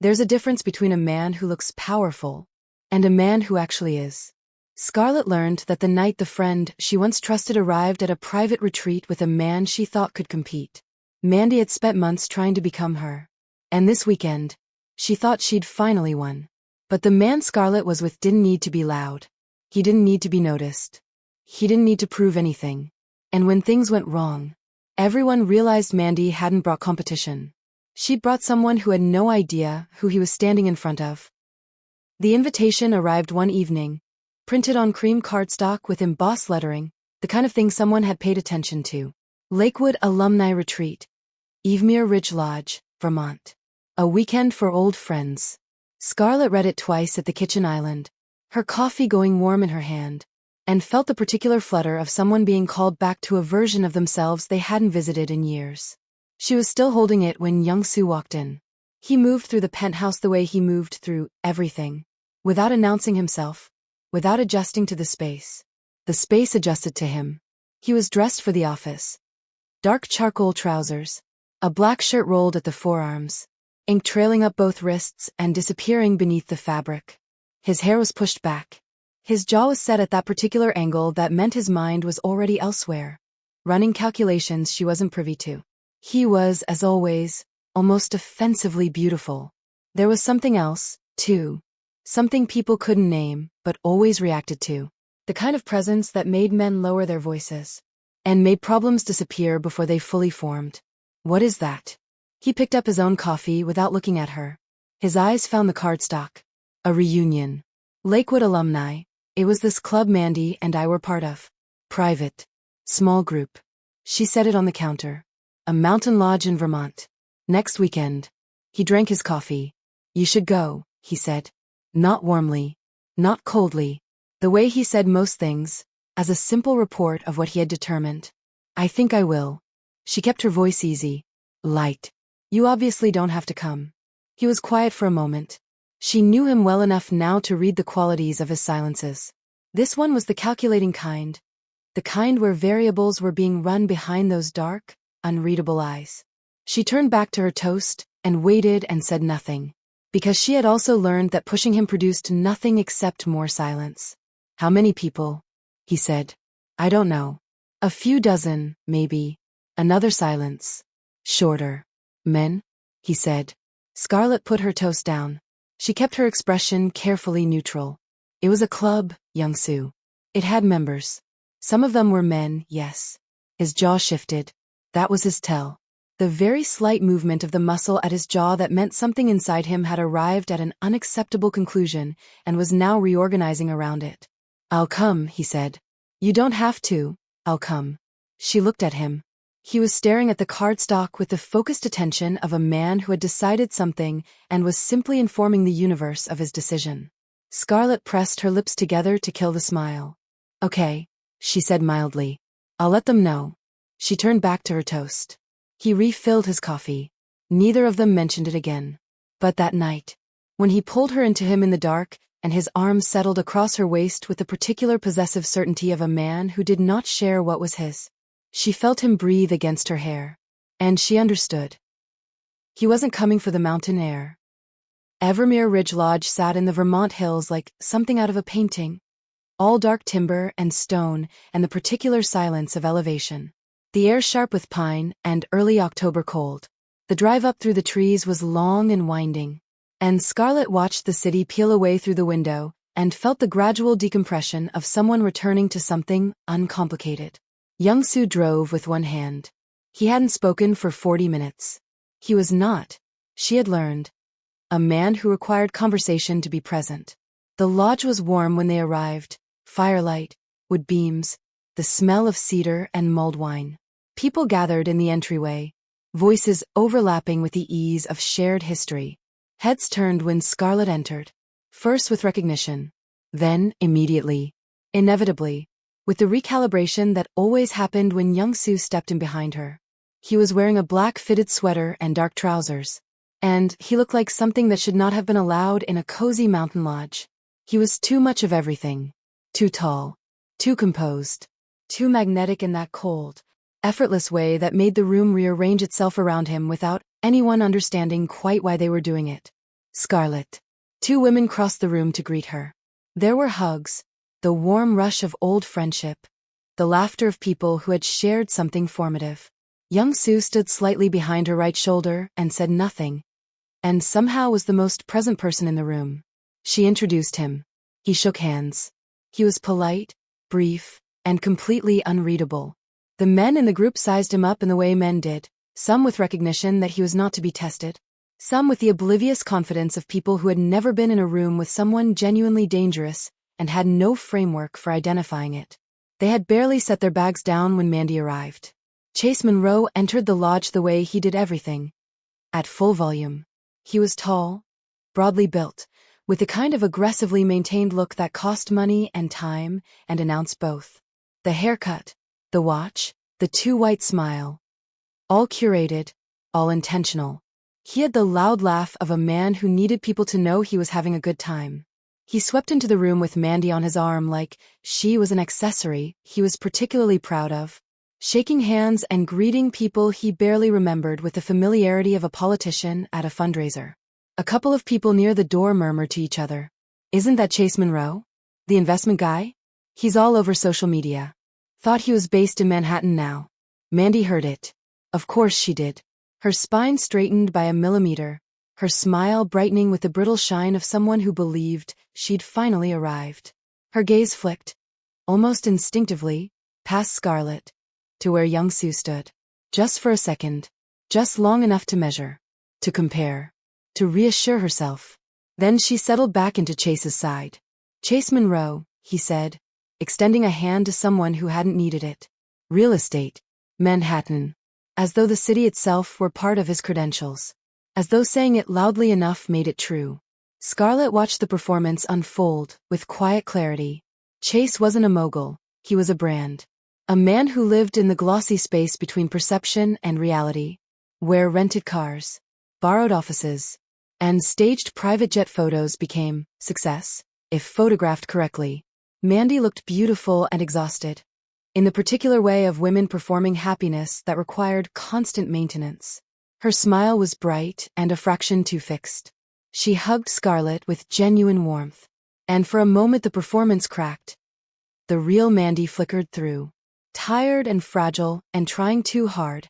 There's a difference between a man who looks powerful and a man who actually is. Scarlett learned that the night the friend she once trusted arrived at a private retreat with a man she thought could compete. Mandy had spent months trying to become her. And this weekend, she thought she'd finally won. But the man Scarlett was with didn't need to be loud. He didn't need to be noticed. He didn't need to prove anything. And when things went wrong, everyone realized Mandy hadn't brought competition. She'd brought someone who had no idea who he was standing in front of. The invitation arrived one evening, printed on cream cardstock with embossed lettering, the kind of thing someone had paid attention to. Lakewood Alumni Retreat, Evemere Ridge Lodge, Vermont. A weekend for old friends. Scarlett read it twice at the kitchen island, her coffee going warm in her hand, and felt the particular flutter of someone being called back to a version of themselves they hadn't visited in years. She was still holding it when Young-soo walked in. He moved through the penthouse the way he moved through everything, without announcing himself, without adjusting to the space. The space adjusted to him. He was dressed for the office. Dark charcoal trousers, a black shirt rolled at the forearms, ink trailing up both wrists and disappearing beneath the fabric. His hair was pushed back. His jaw was set at that particular angle that meant his mind was already elsewhere, running calculations she wasn't privy to. He was, as always, almost offensively beautiful. There was something else, too. Something people couldn't name, but always reacted to. The kind of presence that made men lower their voices, and made problems disappear before they fully formed. What is that? He picked up his own coffee without looking at her. His eyes found the cardstock. A reunion. Lakewood Alumni. It was this club Mandy and I were part of. Private. Small group. She set it on the counter. A mountain lodge in Vermont. Next weekend. He drank his coffee. You should go, he said. Not warmly. Not coldly. The way he said most things, as a simple report of what he had determined. I think I will. She kept her voice easy. Light. You obviously don't have to come. He was quiet for a moment. She knew him well enough now to read the qualities of his silences. This one was the calculating kind. The kind where variables were being run behind those dark, unreadable eyes. She turned back to her toast and waited and said nothing. Because she had also learned that pushing him produced nothing except more silence. How many people? He said. I don't know. A few dozen, maybe. Another silence. Shorter. Men? He said. Scarlett put her toast down. She kept her expression carefully neutral. It was a club, Young-soo. It had members. Some of them were men, yes. His jaw shifted. That was his tell. The very slight movement of the muscle at his jaw that meant something inside him had arrived at an unacceptable conclusion and was now reorganizing around it. I'll come, he said. You don't have to, I'll come. She looked at him. He was staring at the cardstock with the focused attention of a man who had decided something and was simply informing the universe of his decision. Scarlett pressed her lips together to kill the smile. Okay, she said mildly. I'll let them know. She turned back to her toast. He refilled his coffee. Neither of them mentioned it again. But that night, when he pulled her into him in the dark, and his arms settled across her waist with the particular possessive certainty of a man who did not share what was his, she felt him breathe against her hair. And she understood. He wasn't coming for the mountain air. Evemere Ridge Lodge sat in the Vermont hills like something out of a painting. All dark timber and stone and the particular silence of elevation. The air sharp with pine and early October cold. The drive up through the trees was long and winding. And Scarlett watched the city peel away through the window and felt the gradual decompression of someone returning to something uncomplicated. Young-soo drove with one hand. He hadn't spoken for 40 minutes. He was not, she had learned, a man who required conversation to be present. The lodge was warm when they arrived, firelight, wood beams, the smell of cedar and mulled wine. People gathered in the entryway, voices overlapping with the ease of shared history. Heads turned when Scarlett entered, first with recognition, then immediately, inevitably, with the recalibration that always happened when Young-soo stepped in behind her. He was wearing a black fitted sweater and dark trousers, and he looked like something that should not have been allowed in a cozy mountain lodge. He was too much of everything. Too tall, too composed, too magnetic in that cold, effortless way that made the room rearrange itself around him without anyone understanding quite why they were doing it. Scarlett. Two women crossed the room to greet her. There were hugs, the warm rush of old friendship, the laughter of people who had shared something formative. Young-soo stood slightly behind her right shoulder and said nothing, and somehow was the most present person in the room. She introduced him. He shook hands. He was polite, brief, and completely unreadable. The men in the group sized him up in the way men did, some with recognition that he was not to be tested, some with the oblivious confidence of people who had never been in a room with someone genuinely dangerous and had no framework for identifying it. They had barely set their bags down when Mandy arrived. Chase Monroe entered the lodge the way he did everything, at full volume. He was tall, broadly built, with the kind of aggressively maintained look that cost money and time and announced both. The haircut, the watch, the too-white smile. All curated, all intentional. He had the loud laugh of a man who needed people to know he was having a good time. He swept into the room with Mandy on his arm like she was an accessory he was particularly proud of, shaking hands and greeting people he barely remembered with the familiarity of a politician at a fundraiser. A couple of people near the door murmured to each other, "Isn't that Chase Monroe? The investment guy? He's all over social media. Thought he was based in Manhattan now." Mandy heard it. Of course she did. Her spine straightened by a millimeter, her smile brightening with the brittle shine of someone who believed she'd finally arrived. Her gaze flicked, almost instinctively, past Scarlett, to where Young-soo stood. Just for a second. Just long enough to measure. To compare. To reassure herself. Then she settled back into Chase's side. "Chase Monroe," he said, extending a hand to someone who hadn't needed it. "Real estate. Manhattan." As though the city itself were part of his credentials. As though saying it loudly enough made it true. Scarlett watched the performance unfold with quiet clarity. Chase wasn't a mogul, he was a brand. A man who lived in the glossy space between perception and reality, where rented cars, borrowed offices, and staged private jet photos became success, if photographed correctly. Mandy looked beautiful and exhausted, in the particular way of women performing happiness that required constant maintenance. Her smile was bright and a fraction too fixed. She hugged Scarlett with genuine warmth, and for a moment the performance cracked. The real Mandy flickered through. Tired and fragile and trying too hard.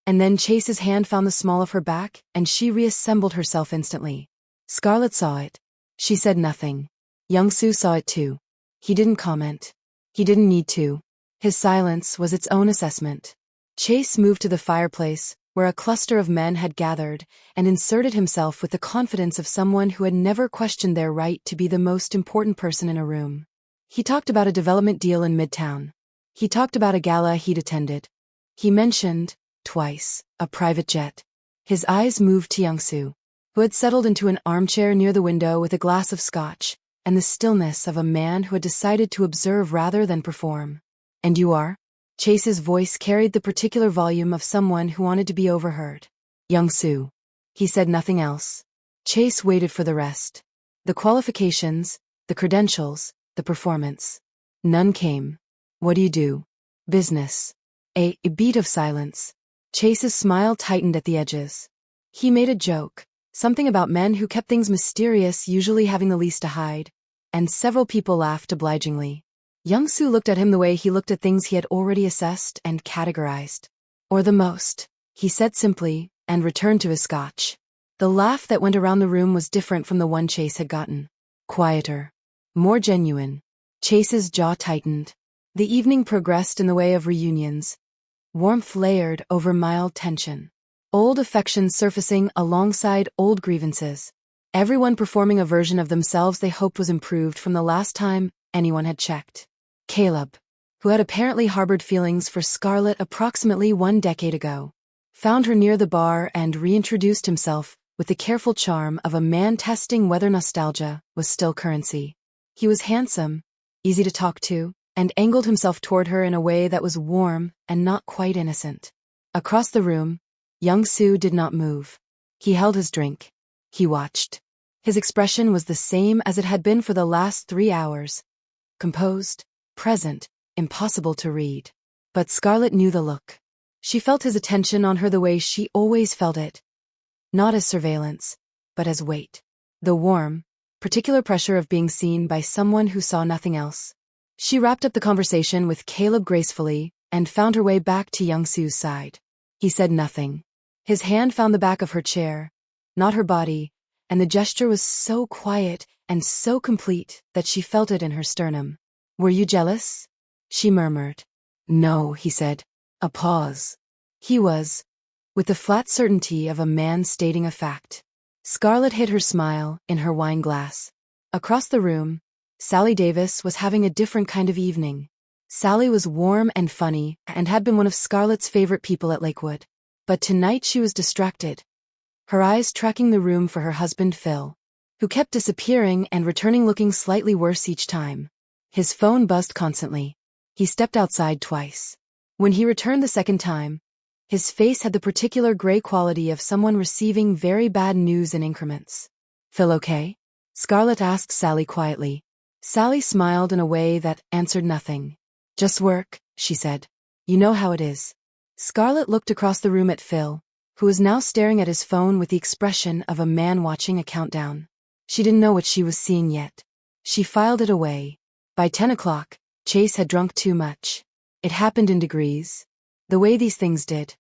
And then Chase's hand found the small of her back, and she reassembled herself instantly. Scarlett saw it. She said nothing. Young-soo saw it too. He didn't comment. He didn't need to. His silence was its own assessment. Chase moved to the fireplace, where a cluster of men had gathered, and inserted himself with the confidence of someone who had never questioned their right to be the most important person in a room. He talked about a development deal in Midtown. He talked about a gala he'd attended. He mentioned, twice, a private jet. His eyes moved to Young-soo, who had settled into an armchair near the window with a glass of scotch, and the stillness of a man who had decided to observe rather than perform. "And you are?" Chase's voice carried the particular volume of someone who wanted to be overheard. "Young-soo." He said nothing else. Chase waited for the rest. The qualifications, the credentials, the performance. None came. "What do you do?" "Business." A beat of silence. Chase's smile tightened at the edges. He made a joke, something about men who kept things mysterious usually having the least to hide, and several people laughed obligingly. Young-soo looked at him the way he looked at things he had already assessed and categorized. "Or the most," he said simply, and returned to his scotch. The laugh that went around the room was different from the one Chase had gotten. Quieter. More genuine. Chase's jaw tightened. The evening progressed in the way of reunions. Warmth layered over mild tension. Old affections surfacing alongside old grievances. Everyone performing a version of themselves they hoped was improved from the last time anyone had checked. Caleb, who had apparently harbored feelings for Scarlett approximately 1 decade ago, found her near the bar and reintroduced himself with the careful charm of a man testing whether nostalgia was still currency. He was handsome, easy to talk to, and angled himself toward her in a way that was warm and not quite innocent. Across the room, Young-soo did not move. He held his drink. He watched. His expression was the same as it had been for the last 3 hours. Composed, present, impossible to read. But Scarlett knew the look. She felt his attention on her the way she always felt it. Not as surveillance, but as weight. The warm, particular pressure of being seen by someone who saw nothing else. She wrapped up the conversation with Caleb gracefully and found her way back to Young-Soo's side. He said nothing. His hand found the back of her chair, not her body, and the gesture was so quiet and so complete that she felt it in her sternum. "Were you jealous?" she murmured. "No," he said. A pause. He was, with the flat certainty of a man stating a fact. Scarlett hid her smile in her wine glass. Across the room, Sally Davis was having a different kind of evening. Sally was warm and funny and had been one of Scarlett's favorite people at Lakewood. But tonight she was distracted, her eyes tracking the room for her husband Phil, who kept disappearing and returning looking slightly worse each time. His phone buzzed constantly. He stepped outside twice. When he returned the second time, his face had the particular gray quality of someone receiving very bad news in increments. "Phil okay?" Scarlett asked Sally quietly. Sally smiled in a way that answered nothing. "Just work," she said. "You know how it is." Scarlett looked across the room at Phil, who was now staring at his phone with the expression of a man watching a countdown. She didn't know what she was seeing yet. She filed it away. By 10 o'clock, Chase had drunk too much. It happened in degrees. The way these things did.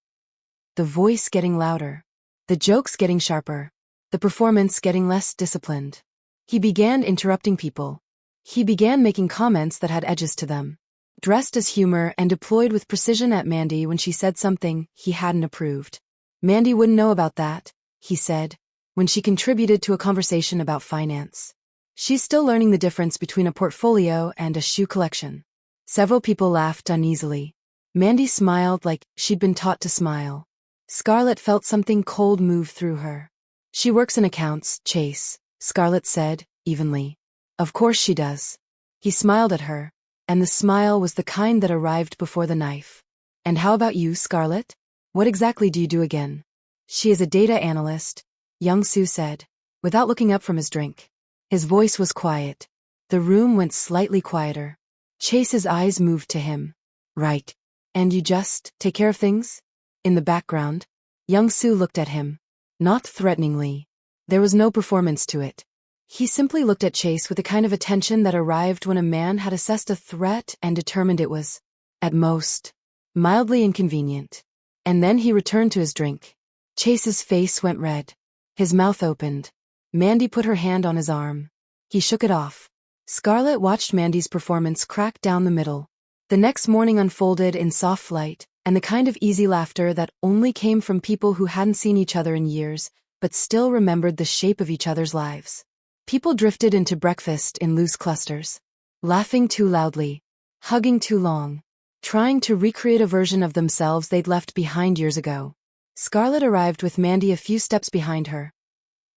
The voice getting louder. The jokes getting sharper. The performance getting less disciplined. He began interrupting people. He began making comments that had edges to them. Dressed as humor and deployed with precision at Mandy when she said something he hadn't approved. Mandy wouldn't know about that, he said, when she contributed to a conversation about finance. She's still learning the difference between a portfolio and a shoe collection. Several people laughed uneasily. Mandy smiled like she'd been taught to smile. Scarlett felt something cold move through her. "She works in accounts, Chase," Scarlett said, evenly. "Of course she does." He smiled at her, and the smile was the kind that arrived before the knife. "And how about you, Scarlett? What exactly do you do again?" "She is a data analyst," Young-Soo said, without looking up from his drink. His voice was quiet. The room went slightly quieter. Chase's eyes moved to him. "Right. And you just take care of things?" In the background, Young-Soo looked at him. Not threateningly. There was no performance to it. He simply looked at Chase with the kind of attention that arrived when a man had assessed a threat and determined it was, at most, mildly inconvenient. And then he returned to his drink. Chase's face went red. His mouth opened. Mandy put her hand on his arm. He shook it off. Scarlett watched Mandy's performance crack down the middle. The next morning unfolded in soft light, and the kind of easy laughter that only came from people who hadn't seen each other in years, but still remembered the shape of each other's lives. People drifted into breakfast in loose clusters, laughing too loudly, hugging too long, trying to recreate a version of themselves they'd left behind years ago. Scarlett arrived with Mandy a few steps behind her.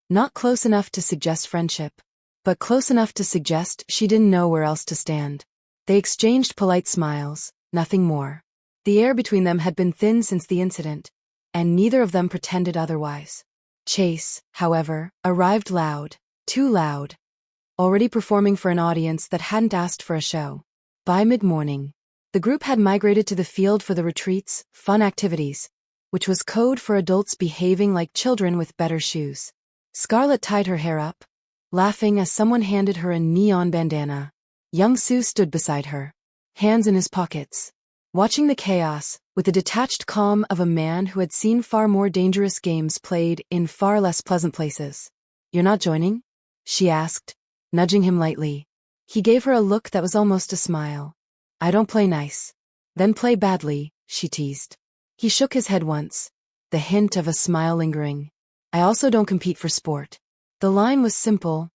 Not close enough to suggest friendship, but close enough to suggest she didn't know where else to stand. They exchanged polite smiles, nothing more. The air between them had been thin since the incident, and neither of them pretended otherwise. Chase, however, arrived loud. Too loud. Already performing for an audience that hadn't asked for a show. By mid-morning, the group had migrated to the field for the retreats, fun activities, which was code for adults behaving like children with better shoes. Scarlett tied her hair up, laughing as someone handed her a neon bandana. Young-Soo stood beside her, hands in his pockets, watching the chaos with the detached calm of a man who had seen far more dangerous games played in far less pleasant places. "You're not joining?" she asked, nudging him lightly. He gave her a look that was almost a smile. "I don't play nice." "Then play badly," she teased. He shook his head once, the hint of a smile lingering. "I also don't compete for sport." The line was simple,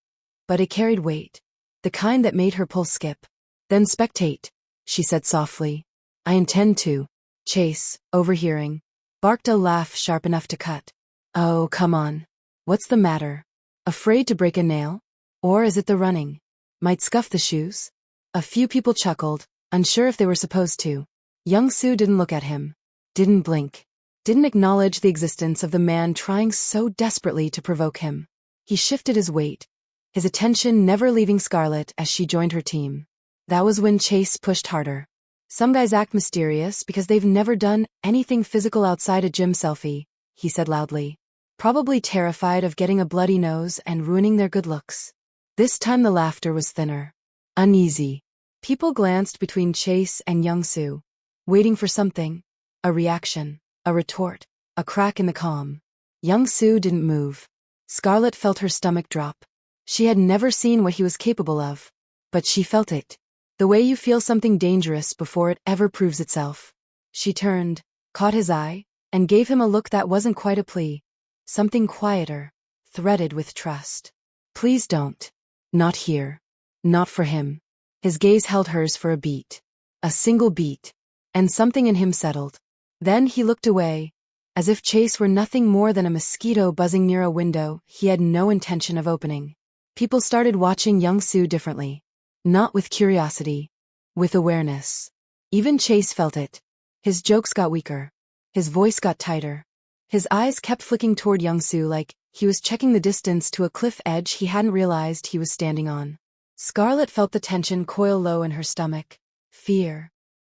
but it carried weight, the kind that made her pulse skip. "Then spectate," she said softly. "I intend to." Chase, overhearing, barked a laugh sharp enough to cut. "Oh, come on. What's the matter? Afraid to break a nail? Or is it the running? Might scuff the shoes?" A few people chuckled, unsure if they were supposed to. Young-Soo didn't look at him. Didn't blink. Didn't acknowledge the existence of the man trying so desperately to provoke him. He shifted his weight, his attention never leaving Scarlett as she joined her team. That was when Chase pushed harder. "Some guys act mysterious because they've never done anything physical outside a gym selfie," he said loudly. probably terrified of getting a bloody nose and ruining their good looks. This time the laughter was thinner. Uneasy. People glanced between Chase and Young-soo, waiting for something. A reaction, a retort, a crack in the calm. Young-soo didn't move. Scarlett felt her stomach drop. She had never seen what he was capable of. But she felt it. The way you feel something dangerous before it ever proves itself. She turned, caught his eye, and gave him a look that wasn't quite a plea. Something quieter, threaded with trust. Please don't. Not here. Not for him. His gaze held hers for a beat. A single beat. And something in him settled. Then he looked away. As if Chase were nothing more than a mosquito buzzing near a window he had no intention of opening. People started watching Young-soo differently. Not with curiosity. With awareness. Even Chase felt it. His jokes got weaker. His voice got tighter. His eyes kept flicking toward Young-soo like he was checking the distance to a cliff edge he hadn't realized he was standing on. Scarlett felt the tension coil low in her stomach. Fear.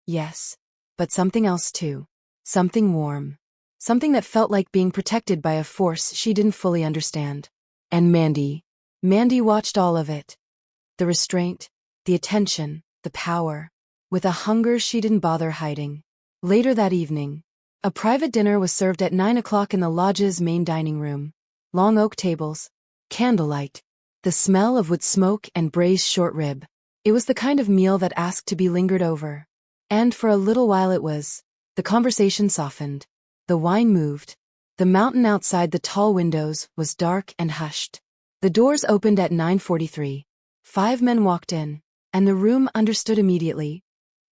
Yes. But something else too. Something warm. Something that felt like being protected by a force she didn't fully understand. And Mandy. Mandy watched all of it. The restraint, the attention, the power. With a hunger she didn't bother hiding. Later that evening, a private dinner was served at 9 o'clock in the lodge's main dining room. Long oak tables. Candlelight. The smell of wood smoke and braised short rib. It was the kind of meal that asked to be lingered over. And for a little while it was. The conversation softened. The wine moved. The mountain outside the tall windows was dark and hushed. The doors opened at 9:43. 5 men walked in, and the room understood immediately,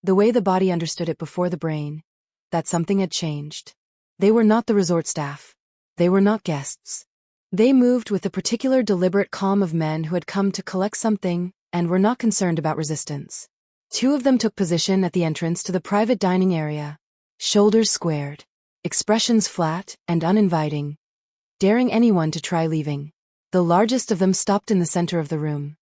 the way the body understood it before the brain, that something had changed. They were not the resort staff. They were not guests. They moved with the particular deliberate calm of men who had come to collect something and were not concerned about resistance. 2 of them took position at the entrance to the private dining area. Shoulders squared. Expressions flat and uninviting. Daring anyone to try leaving. The largest of them stopped in the center of the room.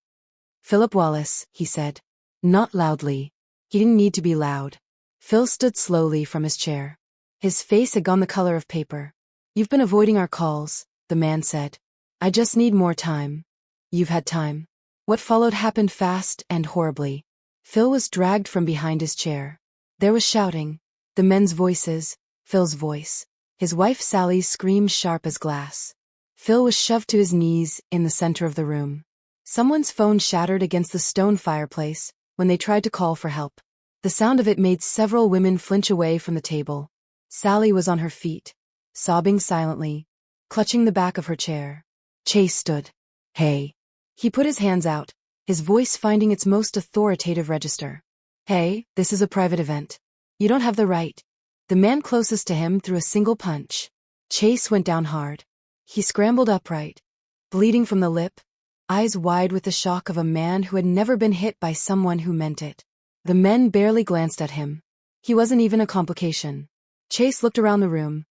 Philip Wallace, he said. Not loudly. He didn't need to be loud. Phil stood slowly from his chair. His face had gone the color of paper. You've been avoiding our calls, the man said. I just need more time. You've had time. What followed happened fast and horribly. Phil was dragged from behind his chair. There was shouting. The men's voices, Phil's voice. His wife Sally's scream sharp as glass. Phil was shoved to his knees in the center of the room. Someone's phone shattered against the stone fireplace when they tried to call for help. The sound of it made several women flinch away from the table. Sally was on her feet, sobbing silently, clutching the back of her chair. Chase stood. Hey. He put his hands out, his voice finding its most authoritative register. Hey, this is a private event. You don't have the right. The man closest to him threw a single punch. Chase went down hard. He scrambled upright, bleeding from the lip, eyes wide with the shock of a man who had never been hit by someone who meant it. The men barely glanced at him. He wasn't even a complication. Chase looked around the room.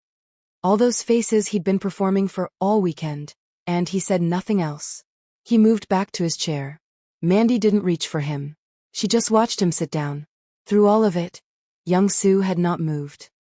All those faces he'd been performing for all weekend, and he said nothing else. He moved back to his chair. Mandy didn't reach for him. She just watched him sit down. Through all of it, Young-soo had not moved.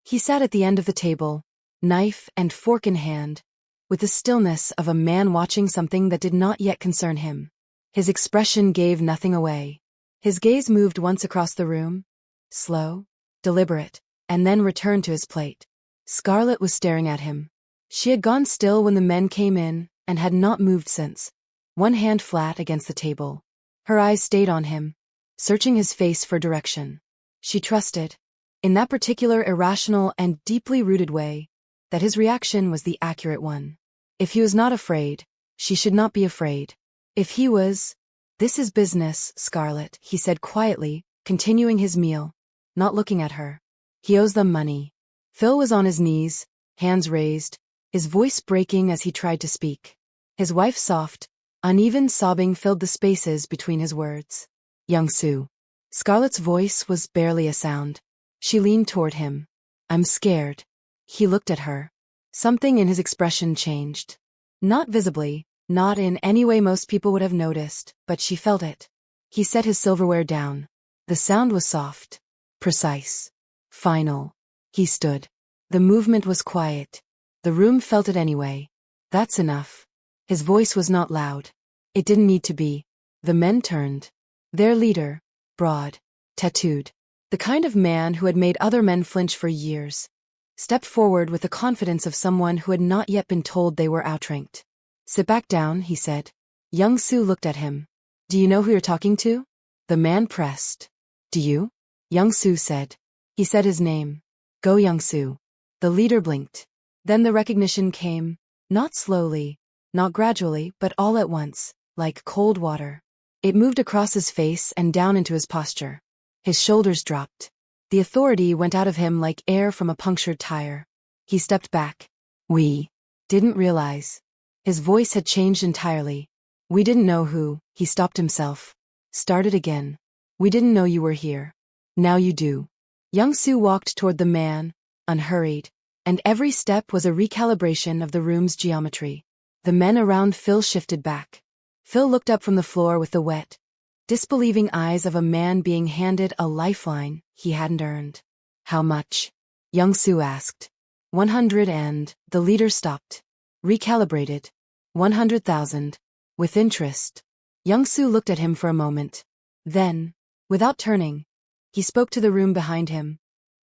He sat at the end of the table, knife and fork in hand, with the stillness of a man watching something that did not yet concern him. His expression gave nothing away. His gaze moved once across the room, slow, deliberate, and then returned to his plate. Scarlett was staring at him. She had gone still when the men came in and had not moved since, one hand flat against the table. Her eyes stayed on him, searching his face for direction. She trusted, in that particular irrational and deeply rooted way, that his reaction was the accurate one. If he was not afraid, she should not be afraid. If he was, this is business, Scarlett, he said quietly, continuing his meal, not looking at her. He owes them money. Phil was on his knees, hands raised, his voice breaking as he tried to speak. His wife's soft, uneven sobbing filled the spaces between his words. Young-soo. Scarlett's voice was barely a sound. She leaned toward him. I'm scared. He looked at her. Something in his expression changed. Not visibly, not in any way most people would have noticed, but she felt it. He set his silverware down. The sound was soft, precise, final. He stood. The movement was quiet. The room felt it anyway. That's enough. His voice was not loud. It didn't need to be. The men turned. Their leader, broad, tattooed, the kind of man who had made other men flinch for years, stepped forward with the confidence of someone who had not yet been told they were outranked. Sit back down, he said. Young Soo looked at him. Do you know who you're talking to? The man pressed. Do you? Young Soo said. He said his name. Go Young Soo. The leader blinked. Then the recognition came, not slowly, not gradually, but all at once, like cold water. It moved across his face and down into his posture. His shoulders dropped. The authority went out of him like air from a punctured tire. He stepped back. We didn't realize. His voice had changed entirely. We didn't know who. He stopped himself. Started again. We didn't know you were here. Now you do. Young Soo walked toward the man, unhurried, and every step was a recalibration of the room's geometry. The men around Phil shifted back. Phil looked up from the floor with the wet, disbelieving eyes of a man being handed a lifeline he hadn't earned. How much? Young Soo asked. 100 and, the leader stopped. Recalibrated. 100,000. With interest. Young Soo looked at him for a moment. Then, without turning, he spoke to the room behind him.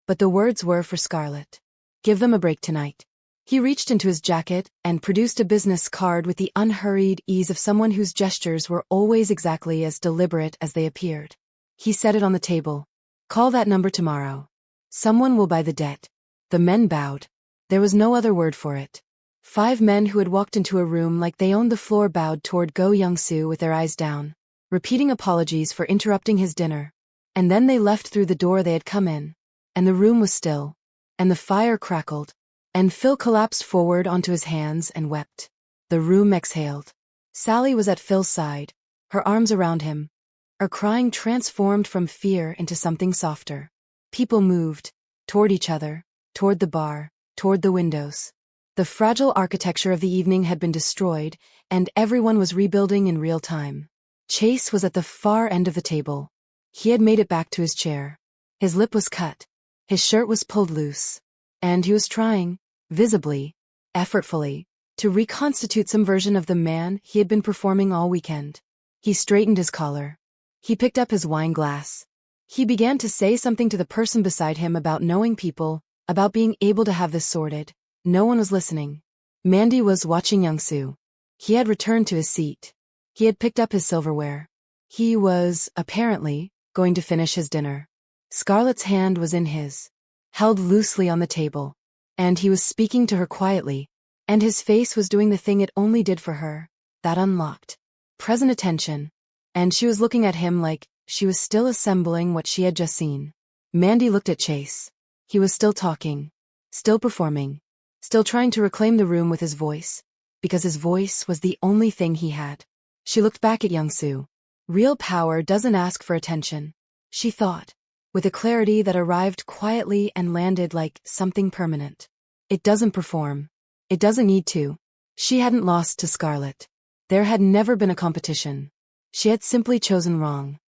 But the words were for Scarlett. Give them a break tonight. He reached into his jacket and produced a business card with the unhurried ease of someone whose gestures were always exactly as deliberate as they appeared. He set it on the table. Call that number tomorrow. Someone will buy the debt. The men bowed. There was no other word for it. 5 men who had walked into a room like they owned the floor bowed toward Go Young Soo with their eyes down, repeating apologies for interrupting his dinner. And then they left through the door they had come in. And the room was still. And the fire crackled. And Phil collapsed forward onto his hands and wept. The room exhaled. Sally was at Phil's side, her arms around him. Her crying transformed from fear into something softer. People moved, toward each other, toward the bar, toward the windows. The fragile architecture of the evening had been destroyed, and everyone was rebuilding in real time. Chase was at the far end of the table. He had made it back to his chair. His lip was cut. His shirt was pulled loose. And he was trying, visibly, effortfully, to reconstitute some version of the man he had been performing all weekend. He straightened his collar. He picked up his wine glass. He began to say something to the person beside him about knowing people, about being able to have this sorted. No one was listening. Mandy was watching Young Soo. He had returned to his seat. He had picked up his silverware. He was, apparently, going to finish his dinner. Scarlett's hand was in his, held loosely on the table, and he was speaking to her quietly, and his face was doing the thing it only did for her, that unlocked, present attention, and she was looking at him like she was still assembling what she had just seen. Mandy looked at Chase. He was still talking, still performing, still trying to reclaim the room with his voice, because his voice was the only thing he had. She looked back at Young Soo. Real power doesn't ask for attention, she thought, with a clarity that arrived quietly and landed like something permanent. It doesn't perform. It doesn't need to. She hadn't lost to Scarlett. There had never been a competition. She had simply chosen wrong.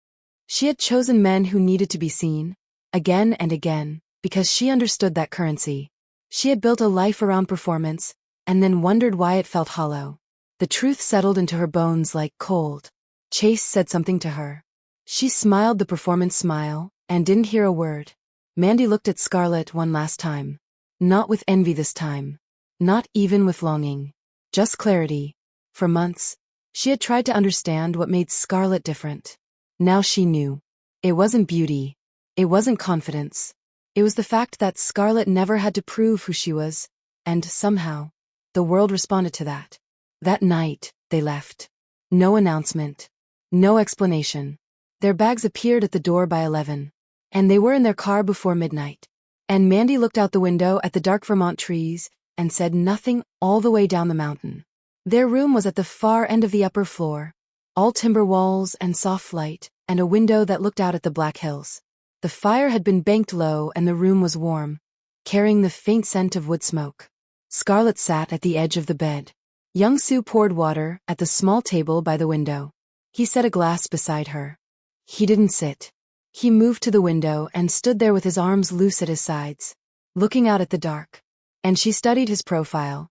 She had chosen men who needed to be seen, again and again, because she understood that currency. She had built a life around performance, and then wondered why it felt hollow. The truth settled into her bones like cold. Chase said something to her. She smiled the performance smile, and didn't hear a word. Mandy looked at Scarlett one last time. Not with envy this time. Not even with longing. Just clarity. For months, she had tried to understand what made Scarlett different. Now she knew. It wasn't beauty. It wasn't confidence. It was the fact that Scarlett never had to prove who she was, and somehow, the world responded to that. That night, they left. No announcement. No explanation. Their bags appeared at the door by 11. And they were in their car before midnight. And Mandy looked out the window at the dark Vermont trees and said nothing all the way down the mountain. Their room was at the far end of the upper floor, all timber walls and soft light, and a window that looked out at the Black Hills. The fire had been banked low and the room was warm, carrying the faint scent of wood smoke. Scarlett sat at the edge of the bed. Young Soo poured water at the small table by the window. He set a glass beside her. He didn't sit. He moved to the window and stood there with his arms loose at his sides, looking out at the dark. And she studied his profile.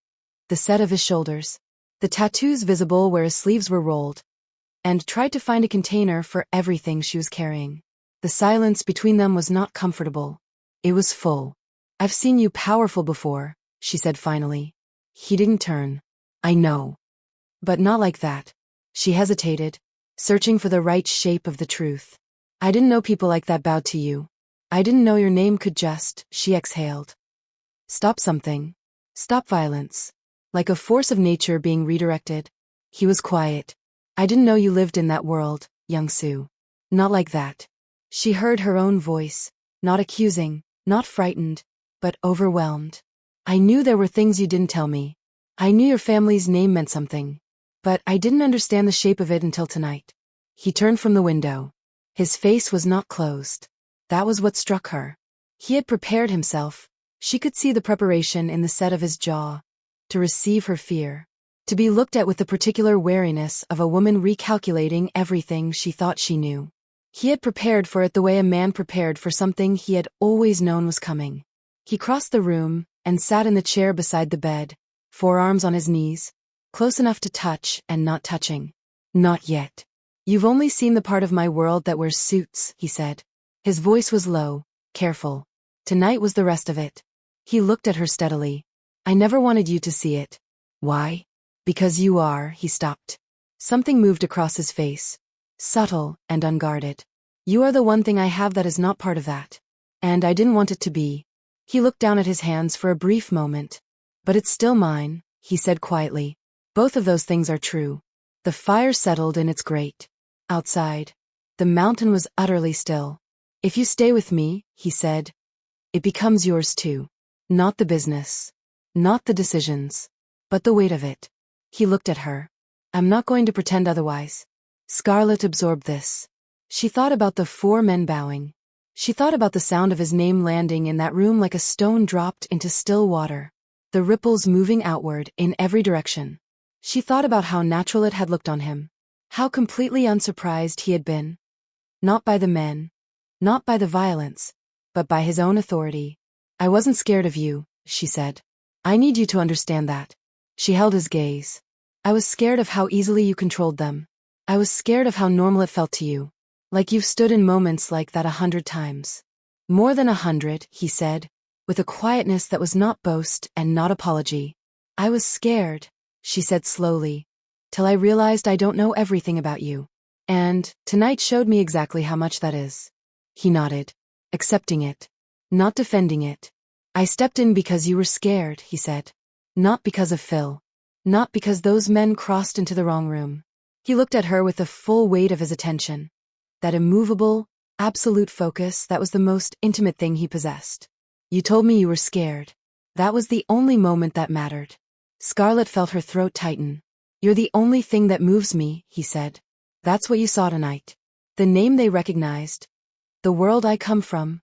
the set of his shoulders, the tattoos visible where his sleeves were rolled, and tried to find a container for everything she was carrying. The silence between them was not comfortable. It was full. "I've seen you powerful before," she said finally. He didn't turn. "I know. But not like that." She hesitated, searching for the right shape of the truth. "I didn't know people like that bowed to you. I didn't know your name could just," she exhaled. "Stop something. Stop violence. Like a force of nature being redirected." He was quiet. "I didn't know you lived in that world, young Sue. Not like that." She heard her own voice, not accusing, not frightened, but overwhelmed. "I knew there were things you didn't tell me. I knew your family's name meant something. But I didn't understand the shape of it until tonight." He turned from the window. His face was not closed. That was what struck her. He had prepared himself. She could see the preparation in the set of his jaw. To receive her fear. To be looked at with the particular wariness of a woman recalculating everything she thought she knew. He had prepared for it the way a man prepared for something he had always known was coming. He crossed the room and sat in the chair beside the bed, forearms on his knees, close enough to touch and not touching. "Not yet. You've only seen the part of my world that wears suits," he said. His voice was low, careful. "Tonight was the rest of it." He looked at her steadily. "I never wanted you to see it." "Why?" "Because you are," he stopped. Something moved across his face. Subtle and unguarded. "You are the one thing I have that is not part of that. And I didn't want it to be." He looked down at his hands for a brief moment. "But it's still mine," he said quietly. "Both of those things are true." The fire settled in its grate. Outside, the mountain was utterly still. "If you stay with me," he said, "it becomes yours too. Not the business. Not the decisions. But the weight of it." He looked at her. "I'm not going to pretend otherwise." Scarlett absorbed this. She thought about the 4 men bowing. She thought about the sound of his name landing in that room like a stone dropped into still water. The ripples moving outward in every direction. She thought about how natural it had looked on him. How completely unsurprised he had been. Not by the men. Not by the violence. But by his own authority. "I wasn't scared of you," she said. "I need you to understand that." She held his gaze. "I was scared of how easily you controlled them. I was scared of how normal it felt to you. Like you've stood in moments like that 100 times. More than 100, he said, with a quietness that was not boast and not apology. "I was scared," she said slowly, "till I realized I don't know everything about you. And tonight showed me exactly how much that is." He nodded, accepting it, not defending it. "I stepped in because you were scared," he said. "Not because of Phil. Not because those men crossed into the wrong room." He looked at her with the full weight of his attention. That immovable, absolute focus that was the most intimate thing he possessed. "You told me you were scared. That was the only moment that mattered." Scarlett felt her throat tighten. "You're the only thing that moves me," he said. "That's what you saw tonight. The name they recognized. The world I come from.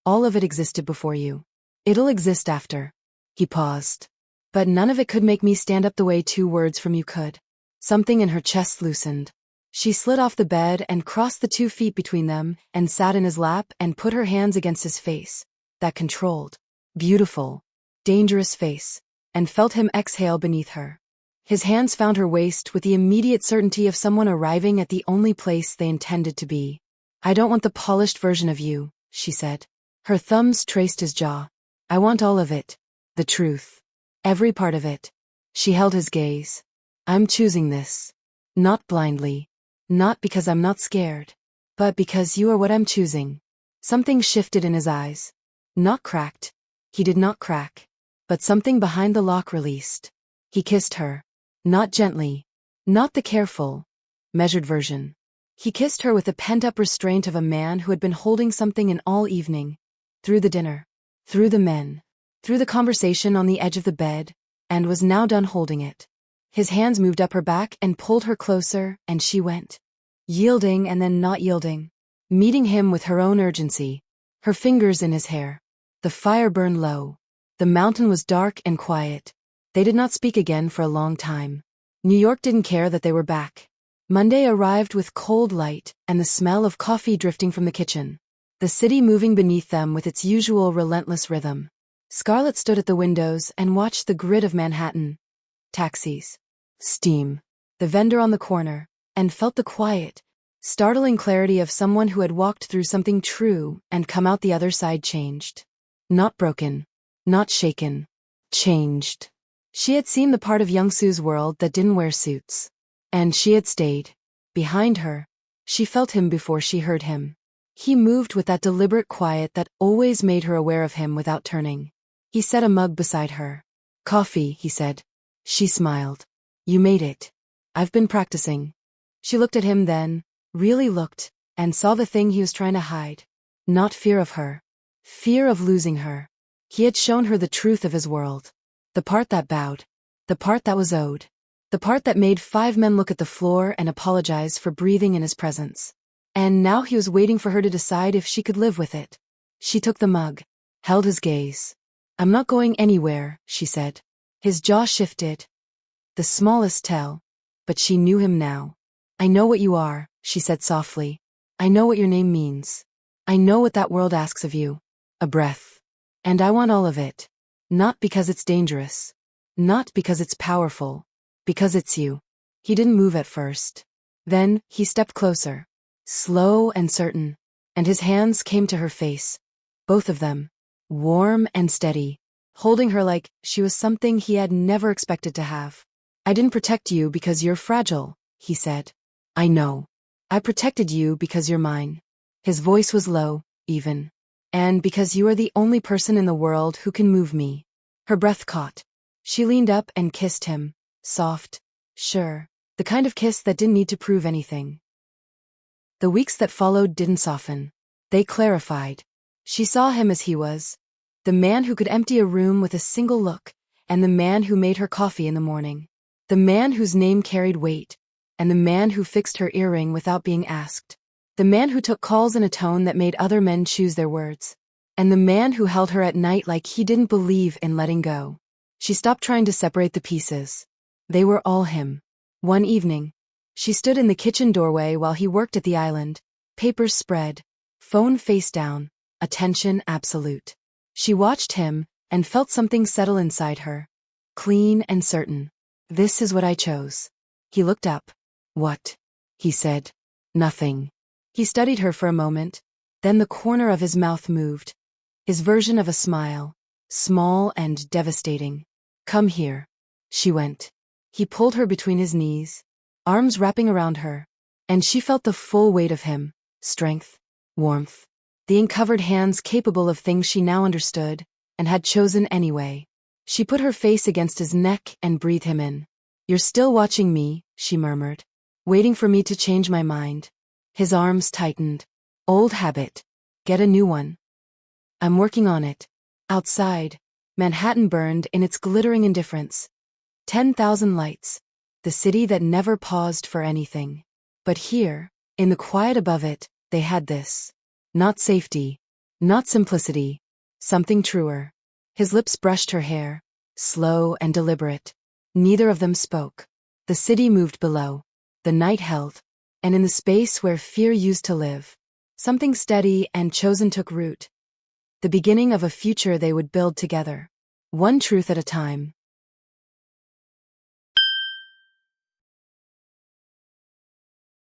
All of it existed before you. It'll exist after." He paused. "But none of it could make me stand up the way 2 words from you could." Something in her chest loosened. She slid off the bed and crossed the 2 feet between them and sat in his lap and put her hands against his face. That controlled, beautiful, dangerous face, and felt him exhale beneath her. His hands found her waist with the immediate certainty of someone arriving at the only place they intended to be. "I don't want the polished version of you," she said. Her thumbs traced his jaw. "I want all of it. The truth. Every part of it." She held his gaze. "I'm choosing this. Not blindly. Not because I'm not scared. But because you are what I'm choosing." Something shifted in his eyes. Not cracked. He did not crack. But something behind the lock released. He kissed her. Not gently. Not the careful, measured version. He kissed her with the pent-up restraint of a man who had been holding something in all evening. Through the dinner. Through the men. Through the conversation on the edge of the bed. And was now done holding it. His hands moved up her back and pulled her closer, and she went. Yielding and then not yielding. Meeting him with her own urgency. Her fingers in his hair. The fire burned low. The mountain was dark and quiet. They did not speak again for a long time. New York didn't care that they were back. Monday arrived with cold light and the smell of coffee drifting from the kitchen. The city moving beneath them with its usual relentless rhythm. Scarlett stood at the windows and watched the grid of Manhattan. taxis, steam, the vendor on the corner, and felt the quiet, startling clarity of someone who had walked through something true and come out the other side changed. Not broken, not shaken, changed. She had seen the part of Youngsu's world that didn't wear suits. And she had stayed. Behind her, she felt him before she heard him. He moved with that deliberate quiet that always made her aware of him without turning. He set a mug beside her. Coffee, he said. She smiled. You made it. I've been practicing. She looked at him then, really looked, and saw the thing he was trying to hide. Not fear of her. Fear of losing her. He had shown her the truth of his world. The part that bowed. The part that was owed. The part that made 5 men look at the floor and apologize for breathing in his presence. And now he was waiting for her to decide if she could live with it. She took the mug, held his gaze. I'm not going anywhere, she said. His jaw shifted. The smallest tell. But she knew him now. I know what you are, she said softly. I know what your name means. I know what that world asks of you. A breath. And I want all of it. Not because it's dangerous. Not because it's powerful. Because it's you. He didn't move at first. Then, he stepped closer. Slow and certain. And his hands came to her face. Both of them. Warm and steady. Holding her like she was something he had never expected to have. I didn't protect you because you're fragile, he said. I know. I protected you because you're mine. His voice was low, even. And because you are the only person in the world who can move me. Her breath caught. She leaned up and kissed him. Soft. Sure. The kind of kiss that didn't need to prove anything. The weeks that followed didn't soften. They clarified. She saw him as he was. The man who could empty a room with a single look, and the man who made her coffee in the morning. The man whose name carried weight, and the man who fixed her earring without being asked. The man who took calls in a tone that made other men choose their words. And the man who held her at night like he didn't believe in letting go. She stopped trying to separate the pieces. They were all him. One evening, she stood in the kitchen doorway while he worked at the island, papers spread, phone face down, attention absolute. She watched him and felt something settle inside her. Clean and certain. This is what I chose. He looked up. What? He said. Nothing. He studied her for a moment, then the corner of his mouth moved. His version of a smile, small and devastating. Come here. She went. He pulled her between his knees, arms wrapping around her, and she felt the full weight of him, strength, warmth, the uncovered hands capable of things she now understood, and had chosen anyway. She put her face against his neck and breathed him in. You're still watching me, she murmured, waiting for me to change my mind. His arms tightened. Old habit. Get a new one. I'm working on it. Outside, Manhattan burned in its glittering indifference. 10,000 lights. The city that never paused for anything. But here, in the quiet above it, they had this. Not safety. Not simplicity. Something truer. His lips brushed her hair, slow and deliberate. Neither of them spoke. The city moved below. The night held. And in the space where fear used to live, something steady and chosen took root. The beginning of a future they would build together. One truth at a time.